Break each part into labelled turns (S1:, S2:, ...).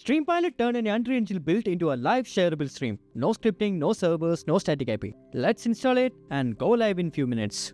S1: StreamPilot turned an Unreal Engine built into a live shareable stream. No scripting, no servers, no static IP. Let's install it and go live in few minutes.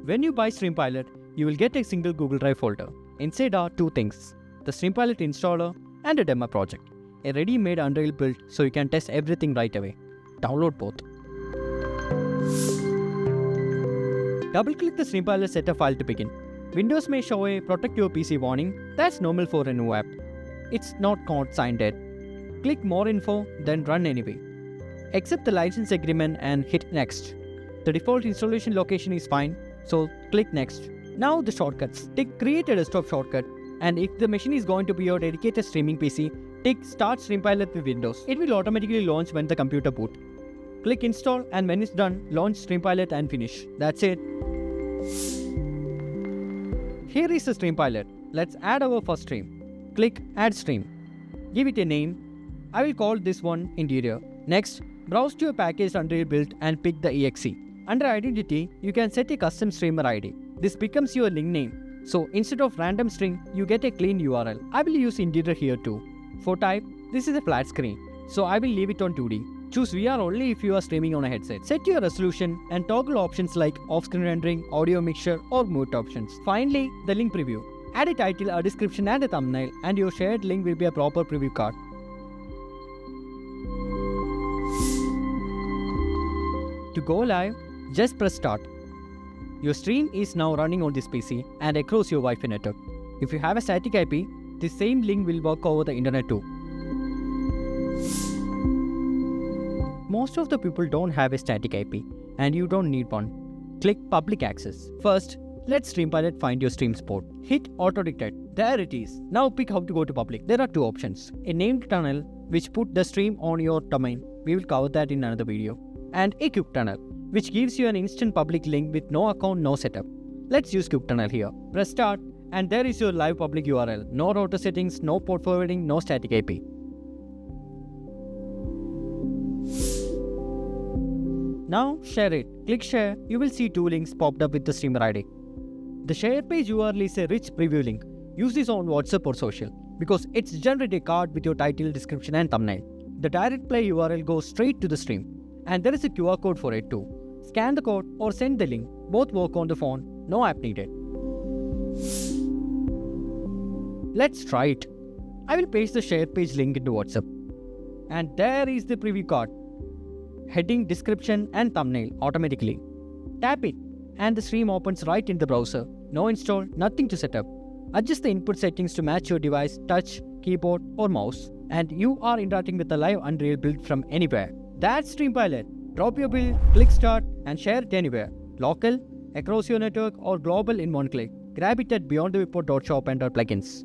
S1: When you buy StreamPilot, you will get a single Google Drive folder. Inside are two things: the StreamPilot installer and a demo project. A ready-made Unreal build so you can test everything right away. Download both. Double-click the StreamPilot setup file to begin. Windows may show a protect your PC warning. That's normal for a new app. It's not signed yet. Click more info, then run anyway. Accept the license agreement and hit next. The default installation location is fine, so click next. Now the shortcuts. Tick create a desktop shortcut, and if the machine is going to be your dedicated streaming PC, tick start StreamPilot with Windows. It will automatically launch when the computer boot. Click install, and when it's done, launch StreamPilot and finish. That's it. Here is the StreamPilot. Let's add our first stream. Click add stream. Give it a name. I will call this one interior. Next, browse to your packaged Unreal build and pick the exe. Under identity, you can set a custom streamer ID. This becomes your link name. So instead of random string, you get a clean URL. I will use interior here too. For type, this is a flat screen, so I will leave it on 2D. Choose VR only if you are streaming on a headset. Set your resolution and toggle options like off-screen rendering, audio mixture, or mute options. Finally, the link preview. Add a title, a description, and a thumbnail, and your shared link will be a proper preview card. To go live, just press start. Your stream is now running on this PC and across your Wi-Fi network. If you have a static IP, the same link will work over the internet too. Most of the people don't have a static IP, and you don't need one. Click public access. First, let StreamPilot find your stream port. Hit auto dictate. There it is. Now pick how to go to public. There are two options: a named tunnel, which put the stream on your domain. We will cover that in another video. And a quick tunnel, which gives you an instant public link with no account, no setup. Let's use quick tunnel here. Press start, and there is your live public URL. No router settings, no port forwarding, no static IP. Now share it. Click share. You will see two links popped up with the streamer ID. The share page URL is a rich preview link. Use this on WhatsApp or social because it's generate a card with your title, description, and thumbnail. The direct play URL goes straight to the stream. And there is a QR code for it too. Scan the code or send the link. Both work on the phone. No app needed. Let's try it. I will paste the share page link into WhatsApp. And there is the preview card. Heading, description, and thumbnail automatically. Tap it and the stream opens right in the browser. No install, nothing to set up. Adjust the input settings to match your device, touch, keyboard, or mouse. And you are interacting with the live Unreal build from anywhere. That's StreamPilot. Drop your build, click start, and share it anywhere. Local, across your network, or global in one click. Grab it at beyondthewiport.shop and our plugins.